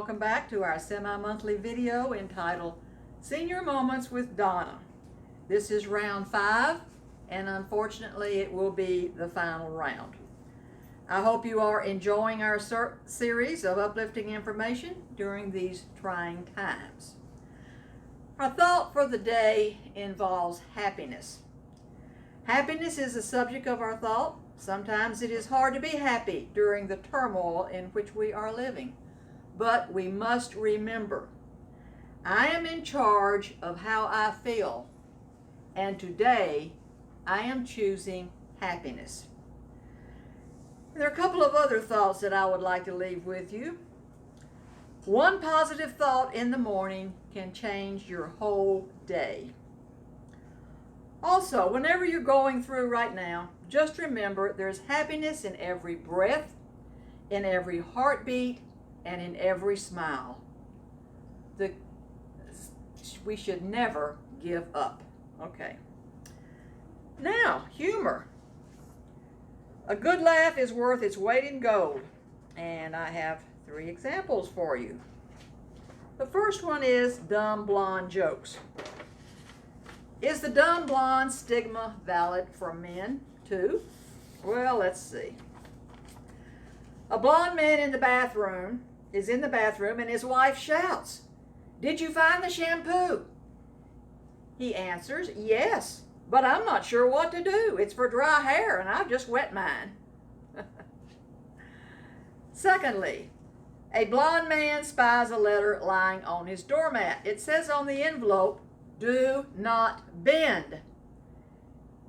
welcome back to our semi-monthly video entitled Senior Moments with Donna. This is round 5, and unfortunately it will be the final round. I hope you are enjoying our series of uplifting information during these trying times. Our thought for the day involves happiness. Happiness is the subject of our thought. Sometimes it is hard to be happy during the turmoil in which we are living. But we must remember, I am in charge of how I feel. And today, I am choosing happiness. And there are a couple of other thoughts that I would like to leave with you. One positive thought in the morning can change your whole day. Also, whenever you're going through right now, just remember there's happiness in every breath, in every heartbeat, and in every smile. We should never give up. Okay. Now, humor. A good laugh is worth its weight in gold. And I have 3 examples for you. The first one is dumb blonde jokes. Is the dumb blonde stigma valid for men too? Well, let's see. A blonde man is in the bathroom and his wife shouts, "Did you find the shampoo?" He answers, "Yes, but I'm not sure what to do. It's for dry hair and I've just wet mine." Secondly, a blonde man spies a letter lying on his doormat. It says on the envelope, "Do not bend."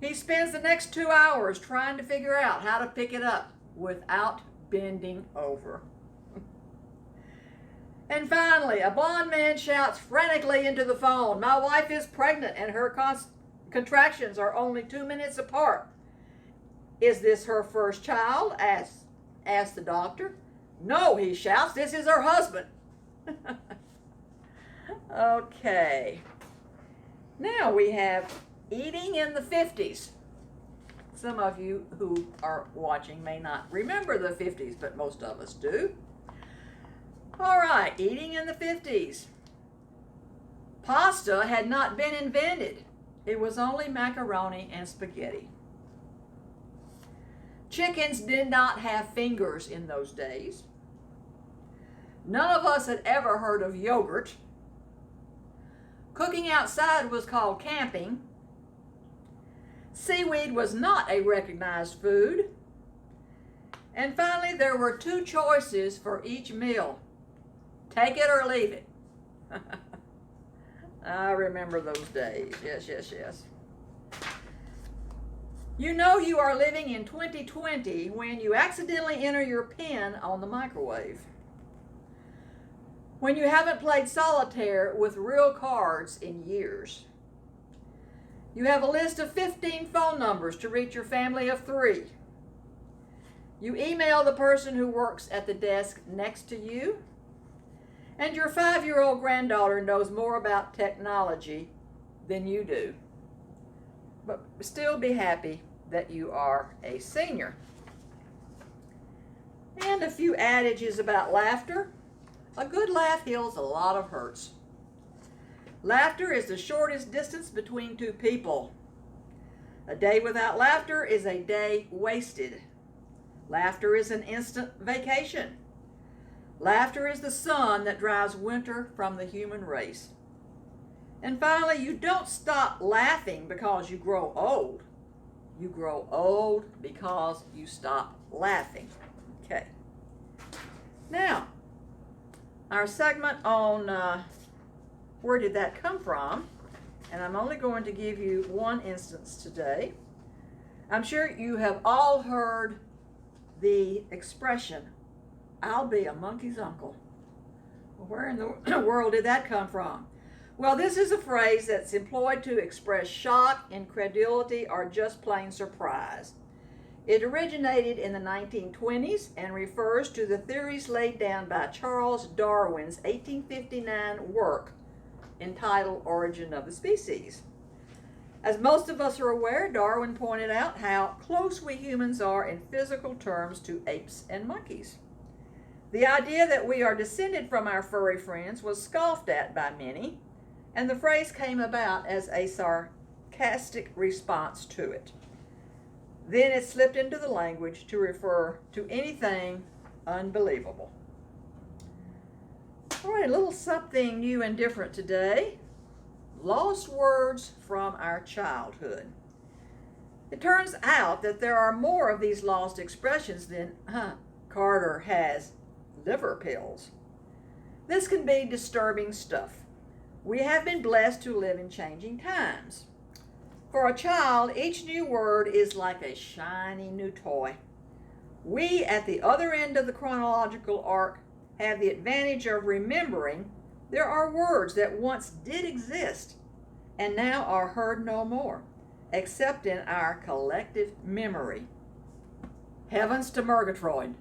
He spends the next 2 hours trying to figure out how to pick it up without bending over. And finally, a blonde man shouts frantically into the phone, "My wife is pregnant and her contractions are only 2 minutes apart." "Is this her first child?" asks the doctor. "No," he shouts, "this is her husband." Okay. Now we have eating in the 50s. Some of you who are watching may not remember the 50s, but most of us do. All right, eating in the 50s. Pasta had not been invented. It was only macaroni and spaghetti. Chickens did not have fingers in those days. None of us had ever heard of yogurt. Cooking outside was called camping. Seaweed was not a recognized food. And finally, there were 2 choices for each meal. Take it or leave it. I remember those days. Yes. You know you are living in 2020 when you accidentally enter your PIN on the microwave. When you haven't played solitaire with real cards in years. You have a list of 15 phone numbers to reach your family of 3. You email the person who works at the desk next to you. And your 5-year-old granddaughter knows more about technology than you do. But still be happy that you are a senior. And a few adages about laughter. A good laugh heals a lot of hurts. Laughter is the shortest distance between 2 people. A day without laughter is a day wasted. Laughter is an instant vacation. Laughter is the sun that drives winter from the human race. And finally, you don't stop laughing because you grow old. You grow old because you stop laughing. Okay. Now, our segment on where did that come from? And I'm only going to give you one instance today. I'm sure you have all heard the expression, "I'll be a monkey's uncle." Where in the world did that come from? Well, this is a phrase that's employed to express shock, incredulity, or just plain surprise. It originated in the 1920s and refers to the theories laid down by Charles Darwin's 1859 work entitled Origin of the Species. As most of us are aware, Darwin pointed out how close we humans are in physical terms to apes and monkeys. The idea that we are descended from our furry friends was scoffed at by many, and the phrase came about as a sarcastic response to it. Then it slipped into the language to refer to anything unbelievable. All right, a little something new and different today. Lost words from our childhood. It turns out that there are more of these lost expressions than Carter has liver pills. This can be disturbing stuff. We have been blessed to live in changing times. For a child, each new word is like a shiny new toy. We, at the other end of the chronological arc, have the advantage of remembering there are words that once did exist and now are heard no more, except in our collective memory. Heavens to Murgatroyd.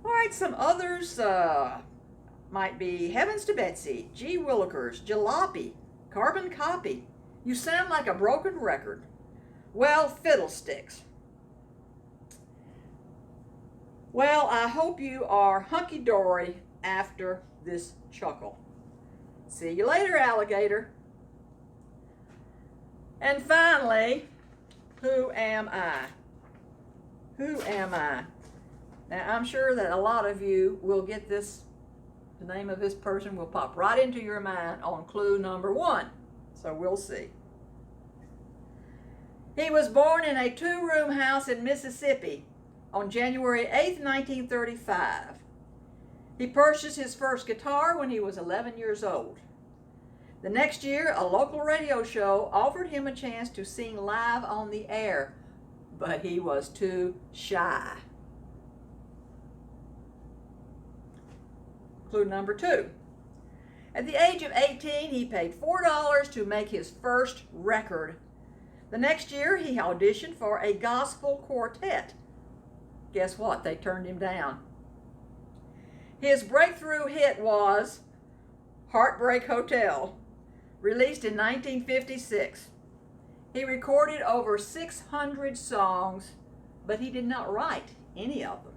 All right, some others might be Heavens to Betsy, Gee Willikers, Jalopy, Carbon Copy. You sound like a broken record. Well, fiddlesticks. Well, I hope you are hunky-dory after this chuckle. See you later, alligator. And finally, who am I? Who am I? Now, I'm sure that a lot of you will get this. The name of this person will pop right into your mind on clue number 1. So we'll see. He was born in a 2-room house in Mississippi on January 8, 1935. He purchased his first guitar when he was 11 years old. The next year, a local radio show offered him a chance to sing live on the air, but he was too shy. Clue number 2. At the age of 18, he paid $4 to make his first record. The next year, he auditioned for a gospel quartet. Guess what? They turned him down. His breakthrough hit was Heartbreak Hotel, released in 1956. He recorded over 600 songs, but he did not write any of them.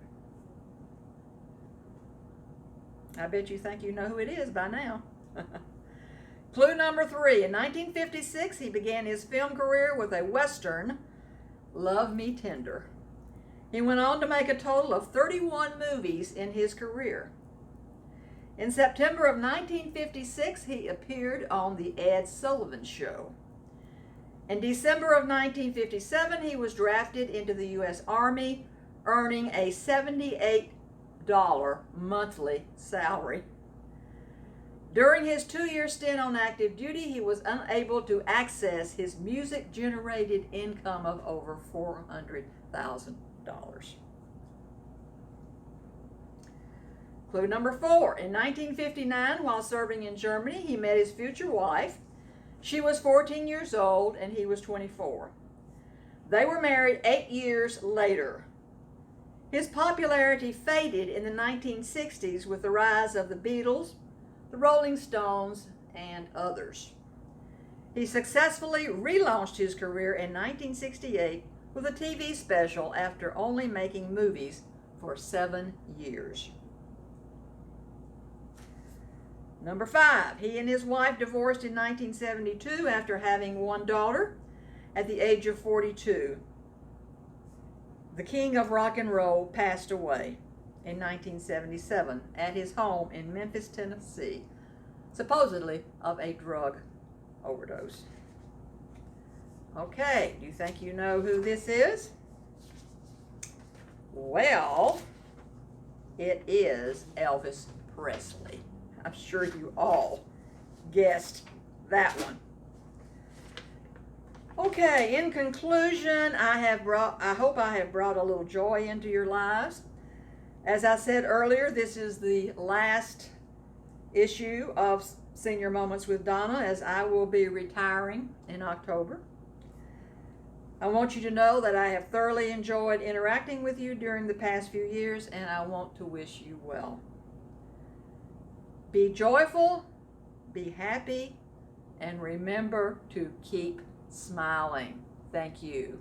I bet you think you know who it is by now. Clue number 3. In 1956, he began his film career with a Western, Love Me Tender. He went on to make a total of 31 movies in his career. In September of 1956, he appeared on The Ed Sullivan Show. In December of 1957, he was drafted into the U.S. Army, earning a $78 monthly salary. During his 2-year stint on active duty, he was unable to access his music-generated income of over $400,000. Clue number 4. In 1959, while serving in Germany, he met his future wife. She was 14 years old and he was 24. They were married 8 years later. His popularity faded in the 1960s with the rise of the Beatles, the Rolling Stones, and others. He successfully relaunched his career in 1968 with a TV special after only making movies for 7 years. Number 5, he and his wife divorced in 1972 after having 1 daughter at the age of 42. The king of rock and roll passed away in 1977 at his home in Memphis, Tennessee, supposedly of a drug overdose. Okay, do you think you know who this is? Well, it is Elvis Presley. I'm sure you all guessed that one. Okay, in conclusion, I hope I have brought a little joy into your lives. As I said earlier, this is the last issue of Senior Moments with Donna, as I will be retiring in October. I want you to know that I have thoroughly enjoyed interacting with you during the past few years, and I want to wish you well. Be joyful, be happy, and remember to keep smiling. Thank you.